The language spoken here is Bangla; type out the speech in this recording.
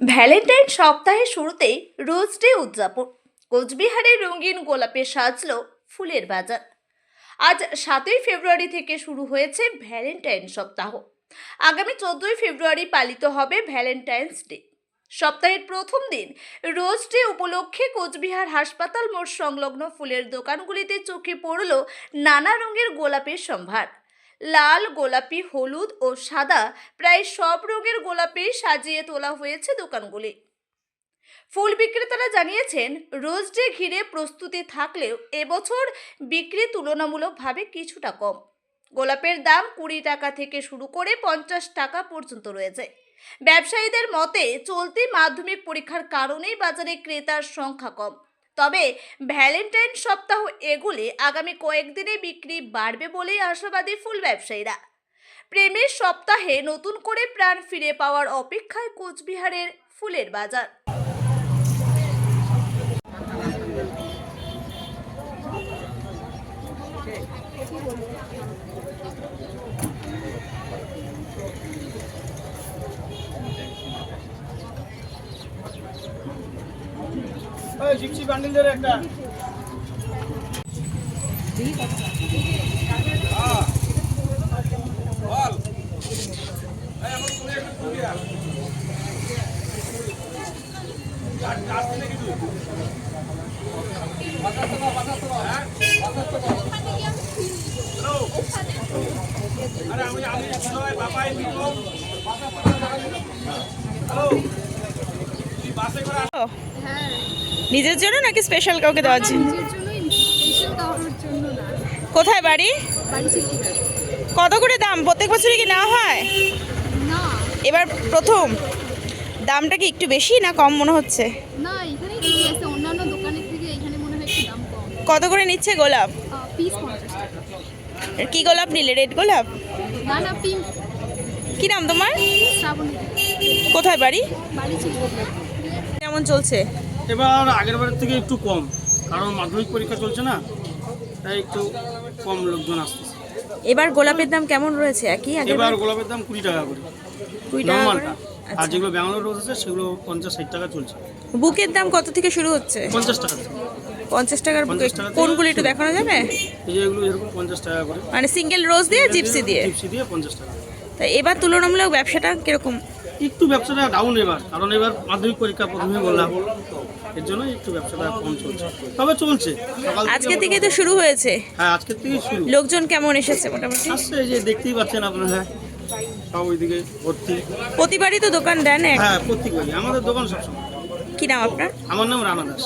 ভ্যালেন্টাইন সপ্তাহের শুরুতেই রোজ ডে উদযাপন। কোচবিহারে রঙিন গোলাপে সাজলো ফুলের বাজার। আজ 7ই ফেব্রুয়ারি থেকে শুরু হয়েছে ভ্যালেন্টাইন সপ্তাহ। আগামী 14ই ফেব্রুয়ারি পালিত হবে ভ্যালেন্টাইন্স ডে। সপ্তাহের প্রথম দিন রোজ ডে উপলক্ষে কোচবিহার হাসপাতাল মোড় সংলগ্ন ফুলের দোকানগুলিতে চোখে পড়ল নানা রঙের গোলাপের সম্ভার। লাল, গোলাপি, হলুদ ও সাদা প্রায় সব রঙের গোলাপে সাজিয়ে তোলা হয়েছে দোকানগুলি। ফুল বিক্রেতারা জানিয়েছেন, রোজ ডে ঘিরে প্রস্তুতি থাকলেও এবছর বিক্রি তুলনামূলকভাবে কিছুটা কম। গোলাপের দাম 20 টাকা থেকে শুরু করে 50 টাকা পর্যন্ত রয়েছে। ব্যবসায়ীদের মতে, চলতি মাধ্যমিক পরীক্ষার কারণেই বাজারে ক্রেতার সংখ্যা কম। তবে ভ্যালেন্টাইন সপ্তাহ এগুলে আগামী কয়েকদিনে বিক্রি বাড়বে বলেই আশাবাদী ফুল ব্যবসায়ীরা। প্রেমের সপ্তাহে নতুন করে প্রাণ ফিরে পাওয়ার অপেক্ষায় কোচবিহারের ফুলের বাজার। জিপসি বান্ডিল ধরে একটা নিজের জন্য নাকি স্পেশাল কাউকে দেওয়ার জন্য? কোথায় বাড়ি? কত করে দাম? প্রত্যেক বছরই কি নেওয়া হয়? না, এবার প্রথম। দামটা কি একটু বেশি না কম মনে হচ্ছে? না, এখানেই ঠিকই আছে। অন্যান্য দোকানের থেকে এখানে মনে হয় একটু দাম কম। কত করে নিচ্ছে গোলাপ? পিস 50 টাকা। আর কি গোলাপ নিলে? রেড গোলাপ? না না, পিঙ্ক। কি নাম তোমার? শ্রাবণী। কোথায় বাড়ি? বাড়ি ছিল। কেমন চলছে? এবার আগের বারের থেকে একটু কম, কারণ মাধ্যমিক পরীক্ষা চলছে না, তাই একটু কম লোকজন আসতেছে। এবার গোলাপের দাম কেমন রয়েছে? একই আগের এবার গোলাপের দাম 20 টাকা করে 20 টাকা করে? নর্মালটা। আর আচ্ছা। যেগুলো ব্যাঙ্গালোর রোজ আছে সেগুলো 50-60 টাকা চলছে। বুকের দাম কত থেকে শুরু হচ্ছে? 50 টাকা থেকে। 50 টাকার বুকে 50 টাকা থেকে কোনগুলো একটু দেখানো যাবে? এই যে এগুলো এরকম 50 টাকা করে, মানে সিঙ্গেল রোজ দিয়ে জিপসি দিয়ে? জিপসি দিয়ে 50 টাকা। তা এবার তুলনামূলক ব্যবসাটা কিরকম? একটু ব্যবসাটা ডাউন এবার, কারণ এবার মাধ্যমিক পরীক্ষা প্রথমে বললাম, এর জন্য একটু ব্যবসাটা কম চলছে, তবে চলছে। সকাল আজকে থেকে তো শুরু হয়েছে। হ্যাঁ, আজকের থেকে শুরু। লোকজন কেমন এসেছে মোটামুটি? আসছে, এই যে দেখতেই পাচ্ছেন আপনারা, সব ওইদিকে ভর্তি। প্রতিবারই তো দোকান দেন? হ্যাঁ, প্রত্যেকবারই আমাদের দোকান সবসময়। কি নাম আপনার? আমার নাম রানা দাস।